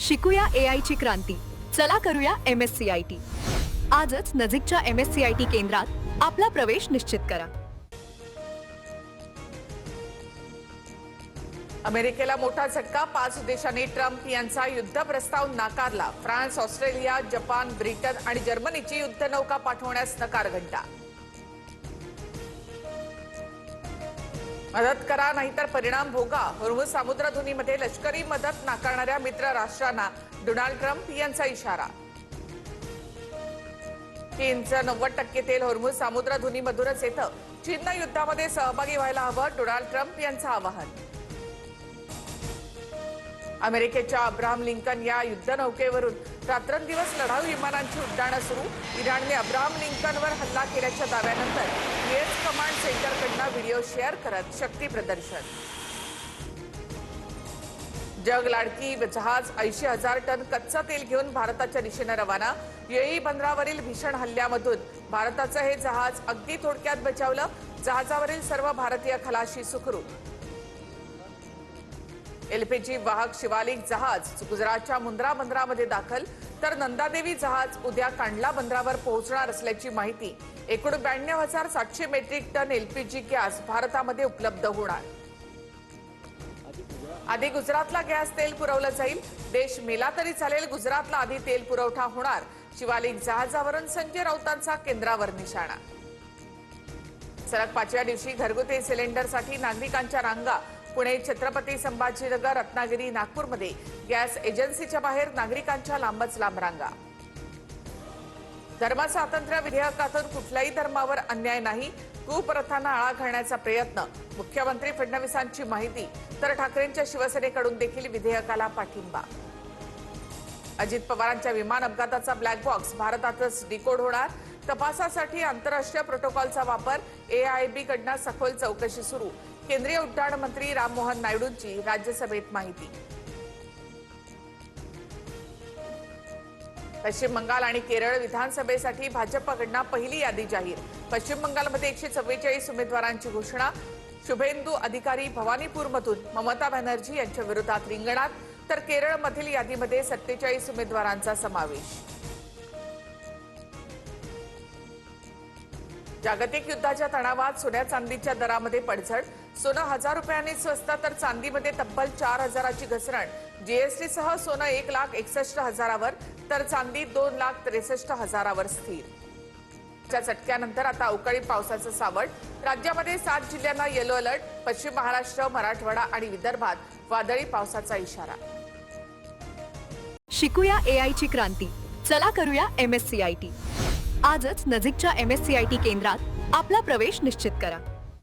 शिकूया AI ची क्रांती. चला करूया MSCIT. आजच नजीकच्या MSCIT केंद्रात आपला प्रवेश निश्चित करा. अमेरिकेला मोठा झटका. 5 देशांनी ट्रम्प यांचा युद्ध प्रस्ताव नाकारला. फ्रान्स, ऑस्ट्रेलिया, जपान, ब्रिटन आणि जर्मनीची युद्धनौका पाठवण्यास नकार घंटा. मदत करा नाहीतर परिणाम भोगा. होर्मुझ सामुद्रधुनीमध्ये लष्करी मदत नाकारणाऱ्या मित्र राष्ट्रांना डोनाल्ड ट्रम्प यांचा इशारा. चीनचं 90% तेल होर्मुझ सामुद्रधुनीमधूनच येतं. चीननं युद्धामध्ये सहभागी व्हायला हवं, डोनाल्ड ट्रम्प यांचं आवाहन. अमेरिकेच्या अब्राहम लिंकन या युद्धनौकेवरून रात्रंदिवस लढाऊ विमानांची उड्डाणं सुरू. इराणने अब्राहम लिंकनवर हल्ला केल्याच्या दाव्यानंतर यूएस कमांड सेंटरकडनं व्हिडिओ शेअर करत शक्ती प्रदर्शन. जग लाडकी जहाज 80,000 टन कच्चं तेल घेऊन भारताच्या दिशेनं रवाना. यूएई बंदरावरील भीषण हल्ल्यामधून भारताचं हे जहाज अगदी थोडक्यात बचावलं. जहाजावरील सर्व भारतीय खलाशी सुखरूप. LPG वाहक शिवालिक जहाज गुजरातच्या मुंद्रा बंदरामध्ये दाखल, तर नंदादेवी जहाज उद्या कांडला बंदरावर पोहोचणार असल्याची माहिती. एकूण 92,700 मेट्रिक टन LPG गॅस भारतामध्ये उपलब्ध होणार. आधी गुजरातला गॅस तेल पुरवलं जाईल. देश मेला तरी चालेल, गुजरातला आधी तेल पुरवठा होणार. शिवालिक जहाजावरून संजय राऊतांचा केंद्रावर निशाणा. सलग 5व्या दिवशी घरगुती सिलेंडरसाठी नागरिकांच्या रांगा. पुणे, छत्रपती संभाजीनगर, रत्नागिरी, नागपूरमध्ये गॅस एजन्सीच्या बाहेर नागरिकांच्या लांबच लांब रांगा. धर्मस्वातंत्र्य विधेयकातून कुठल्याही धर्मावर अन्याय नाही. कुप्रथांना आळा घालण्याचा प्रयत्न. मुख्यमंत्री फडणवीसांची माहिती. तर ठाकरेंच्या शिवसेनेकडून देखील विधेयकाला पाठिंबा. अजित पवारांच्या विमान अपघाताचा ब्लॅक बॉक्स भारतातच डिकोड होणार. तपासासाठी आंतरराष्ट्रीय प्रोटोकॉलचा वापर. AIIB कडनं सखोल चौकशी सुरू. केंद्रीय उड्डाण मंत्री राममोहन नायडूंची राज्यसभेत माहिती. पश्चिम बंगाल आणि केरळ विधानसभेसाठी भाजपकडनं पहिली यादी जाहीर. पश्चिम बंगालमध्ये 144 उमेदवारांची घोषणा. शुभेंदू अधिकारी भवानीपूरमधून ममता बॅनर्जी यांच्या विरोधात रिंगणात, तर केरळमधील यादीमध्ये 47 उमेदवारांचा समावेश. जागतिक युद्धाच्या तणावात सोन्या चांदीच्या दरामध्ये पडझड. सोनं 1,000 रुपयांनी स्वस्त, तर चांदीमध्ये तब्बल 4,000ची घसरण. GST सह सोनं 1,61,000वर, तर चांदी 2,63,000वर स्थिर. च्या चटक्यानंतर आता अवकाळी पावसाचं सावट. राज्यामध्ये 7 जिल्ह्यांना येलो अलर्ट. पश्चिम महाराष्ट्र, मराठवाडा आणि विदर्भात वादळी पावसाचा इशारा. शिकूया AI ची क्रांती. चला करूया MSCIT. आजच नजीकच्या MSCIT केंद्रात आपला प्रवेश निश्चित करा.